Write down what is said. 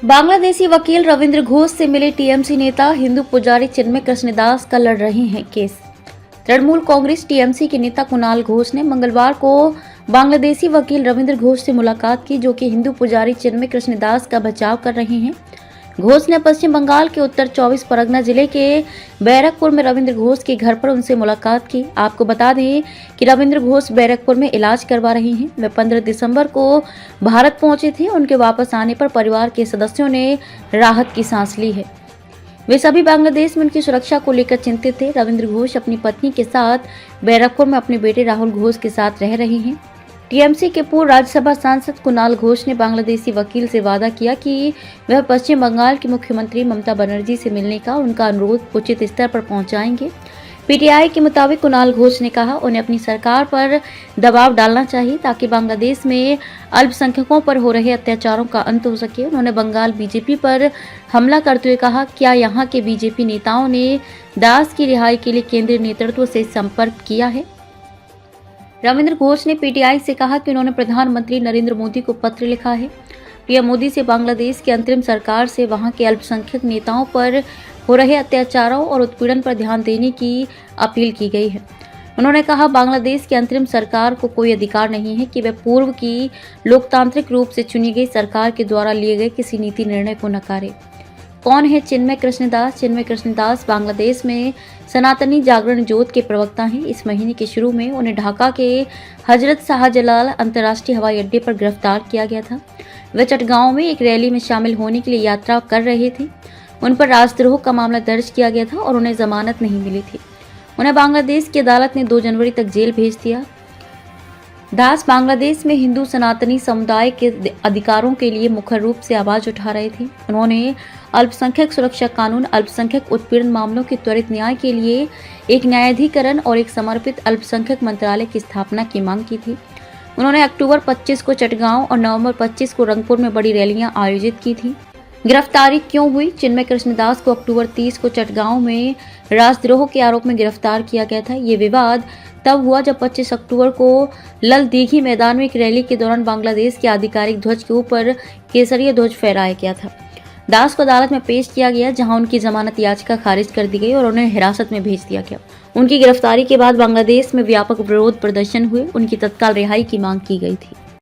बांग्लादेशी वकील रविंद्र घोष से मिले टीएमसी नेता हिंदू पुजारी चिन्मय कृष्णदास का लड़ रहे हैं केस। तृणमूल कांग्रेस टीएमसी के नेता कुणाल घोष ने मंगलवार को बांग्लादेशी वकील रविंद्र घोष से मुलाकात की, जो कि हिंदू पुजारी चिन्मय कृष्णदास का बचाव कर रहे हैं। घोष ने पश्चिम बंगाल के उत्तर 24 परगना जिले के बैरकपुर में रविंद्र घोष के घर पर उनसे मुलाकात की। आपको बता दें कि रविंद्र घोष बैरकपुर में इलाज करवा रहे हैं। वे 15 दिसंबर को भारत पहुंचे थे। उनके वापस आने पर परिवार के सदस्यों ने राहत की सांस ली है। वे सभी बांग्लादेश में उनकी सुरक्षा को लेकर चिंतित थे। रविंद्र घोष अपनी पत्नी के साथ बैरकपुर में अपने बेटे राहुल घोष के साथ रह रहे हैं। टीएमसी के पूर्व राज्यसभा सांसद कुणाल घोष ने बांग्लादेशी वकील से वादा किया कि वह पश्चिम बंगाल की मुख्यमंत्री ममता बनर्जी से मिलने का उनका अनुरोध उचित स्तर पर पहुंचाएंगे। पीटीआई के मुताबिक कुणाल घोष ने कहा, उन्हें अपनी सरकार पर दबाव डालना चाहिए ताकि बांग्लादेश में अल्पसंख्यकों पर हो रहे अत्याचारों का अंत हो सके। उन्होंने बंगाल बीजेपी पर हमला करते हुए कहा, क्या यहाँ के बीजेपी नेताओं ने दास की रिहाई के लिए केंद्रीय नेतृत्व से संपर्क किया है? रविंद्र घोष ने पीटीआई से कहा कि उन्होंने प्रधानमंत्री नरेंद्र मोदी को पत्र लिखा है। पीएम मोदी से बांग्लादेश की अंतरिम सरकार से वहां के अल्पसंख्यक नेताओं पर हो रहे अत्याचारों और उत्पीड़न पर ध्यान देने की अपील की गई है। उन्होंने कहा, बांग्लादेश की अंतरिम सरकार को कोई अधिकार नहीं है कि वह पूर्व की लोकतांत्रिक रूप से चुनी गई सरकार के द्वारा लिए गए किसी नीति निर्णय को नकारे। कौन है चिन्मय कृष्णदास? चिन्मय कृष्णदास बांग्लादेश में सनातनी जागरण जोत के प्रवक्ता हैं। इस महीने के शुरू में उन्हें ढाका के हजरत शाहजलाल अंतर्राष्ट्रीय हवाई अड्डे पर गिरफ्तार किया गया था। वे चटगांव में एक रैली में शामिल होने के लिए यात्रा कर रहे थे। उन पर राजद्रोह का मामला दर्ज किया गया था और उन्हें जमानत नहीं मिली थी। उन्हें बांग्लादेश की अदालत ने 2 जनवरी तक जेल भेज दिया। दास बांग्लादेश में हिंदू सनातनी समुदाय के अधिकारों के लिए मुख्य रूप से आवाज उठा रहे थे। उन्होंने अल्पसंख्यक सुरक्षा कानून, अल्पसंख्यक उत्पीड़न मामलों के त्वरित न्याय के लिए एक न्यायाधिकरण और एक समर्पित अल्पसंख्यक मंत्रालय की स्थापना की मांग की थी। उन्होंने अक्टूबर 25 को चटगांव और नवंबर 25 को रंगपुर में बड़ी रैलियां आयोजित की थी। गिरफ्तारी क्यों हुई? चिन्मय कृष्णदास को अक्टूबर 30 को चटगांव में राजद्रोह के आरोप में गिरफ्तार किया गया था। ये विवाद तब हुआ जब 25 अक्टूबर को लल दीघी मैदान में एक रैली के दौरान बांग्लादेश के आधिकारिक ध्वज के ऊपर केसरिया ध्वज फहराया गया था। दास को अदालत में पेश किया गया, जहां उनकी जमानत याचिका खारिज कर दी गई और उन्हें हिरासत में भेज दिया गया। उनकी गिरफ्तारी के बाद बांग्लादेश में व्यापक विरोध प्रदर्शन हुए। उनकी तत्काल रिहाई की मांग की गई थी।